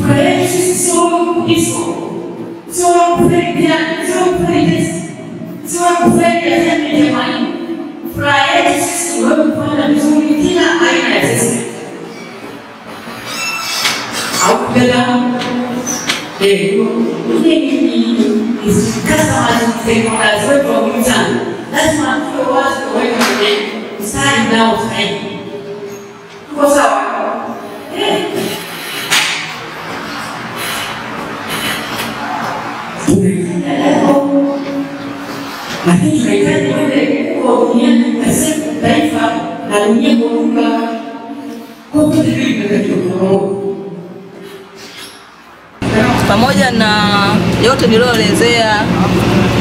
Furahi sisi sio hizo. Sio kufanya, sio kufanya. Sio kufanya jamani. Furahi sisi wewe kufanya vizuri kila aina ya sisi. Au bila kasa teknolojia wetu wa mtandao. Lazima tuwe wazi kwa wewe mstari nao sahihi. Kwa sawa. Lakini tunahitaji wale kwa duniani kasema taifa na dunia kwa ujumla kwa kutekeleza pamoja na yote nilioelezea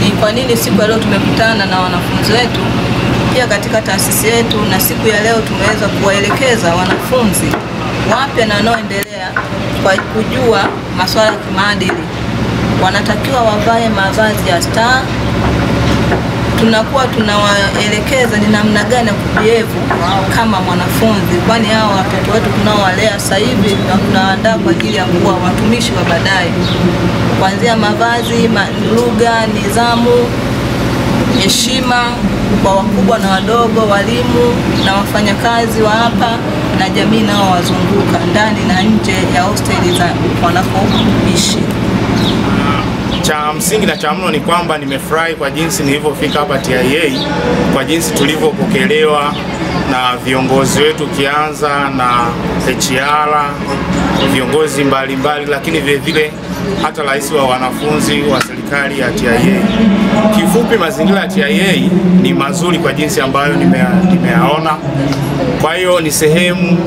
ni kwa nini siku ya leo tumekutana na wanafunzi wetu. Pia katika taasisi yetu na siku ya leo tumeweza kuwaelekeza wanafunzi wapya na wanaoendelea kwa kujua masuala ya kimaadili. Wanatakiwa wavae mavazi ya staa. Tunakuwa tunawaelekeza ni namna gani ya kubehave kama mwanafunzi, kwani hao watoto wetu tunaowalea sasa hivi na tunaandaa kwa ajili ya kuwa watumishi wa baadaye. Kuanzia mavazi, lugha, nidhamu, heshima kwa wakubwa na wadogo, walimu na wafanyakazi wa hapa na jamii nao wazunguka ndani na nje ya hosteli za wanapoishi. Cha msingi na cha mno ni kwamba nimefurahi kwa jinsi nilivyofika hapa TIA, kwa jinsi tulivyopokelewa na viongozi wetu, kianza na HR, viongozi mbalimbali, lakini vile vile hata rais wa wanafunzi wa serikali ya TIA. Kifupi, mazingira ya TIA ni mazuri kwa jinsi ambayo nimeyaona. Kwa hiyo ni sehemu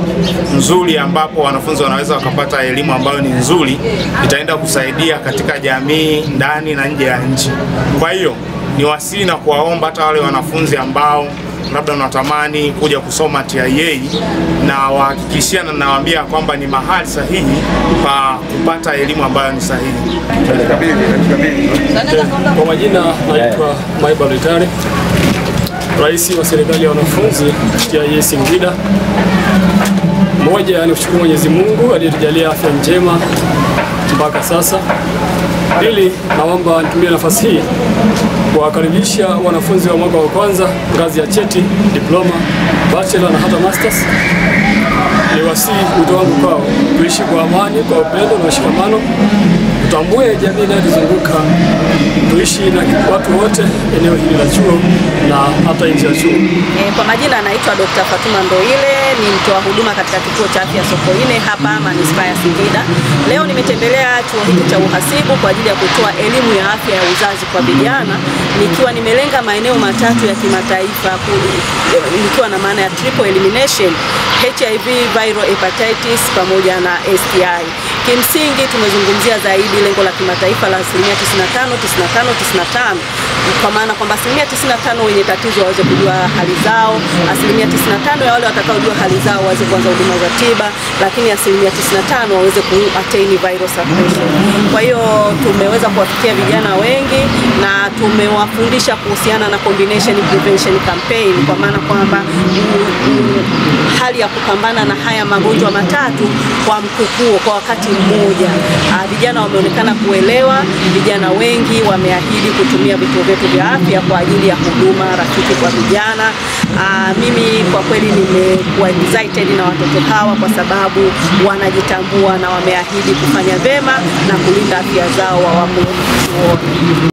nzuri ambapo wanafunzi wanaweza wakapata elimu ambayo ni nzuri, itaenda kusaidia katika jamii ndani na nje ya nchi. Kwa hiyo ni wasii na kuwaomba hata wale wanafunzi ambao labda wanatamani kuja kusoma TIA, na wahakikishia na nawaambia kwamba ni mahali sahihi pa kupata elimu ambayo ni sahihi. Kwa majina naitwa Maiba Letare, rais wa serikali ya wanafunzi TIA Singida. Moja, ni kushukuru Mwenyezi Mungu aliyetujalia afya njema mpaka sasa. Pili, naomba nitumie nafasi hii kuwakaribisha wanafunzi wa mwaka wa kwanza ngazi ya cheti, diploma, bachelor na hata masters. Ni wasii wito wangu kwao, tuishi kwa amani, kwa upendo na mshikamano, tutambue jamii inayotuzunguka, tuishi na watu wote eneo hili la chuo na hata nje ya chuo. Kwa majina anaitwa Dr. Fatuma Ndoile, ni mtoa huduma katika kituo cha afya Sokoine hapa manispaa ya Singida. Leo nimetembelea chuo hiki cha uhasibu kwa ajili ya kutoa elimu ya afya ya uzazi kwa vijana, nikiwa nimelenga maeneo matatu ya kimataifa, nikiwa na maana ya triple elimination: HIV, viral hepatitis pamoja na STI. Kimsingi tumezungumzia zaidi lengo la kimataifa la 95%, kwa maana kwamba 95% wenye tatizo waweze kujua hali zao, 95% ya wale watakaojua hali zao waweze kuanza huduma za tiba, lakini 95% waweze ku-attain viral suppression. Kwa hiyo tumeweza kuwafikia vijana wengi na tumewafundisha kuhusiana na combination prevention campaign, kwa maana kwamba hali ya kupambana na haya magonjwa matatu kwa mkupuo kwa wakati mmoja. Vijana wameonekana kuelewa, vijana wengi wameahidi kutumia vituo vyetu vya afya kwa ajili ya huduma rafiki kwa vijana. Mimi kwa kweli nimekuwa excited na watoto hawa kwa sababu wanajitambua na wameahidi kufanya vema na kulinda afya zao wawapo chuoni.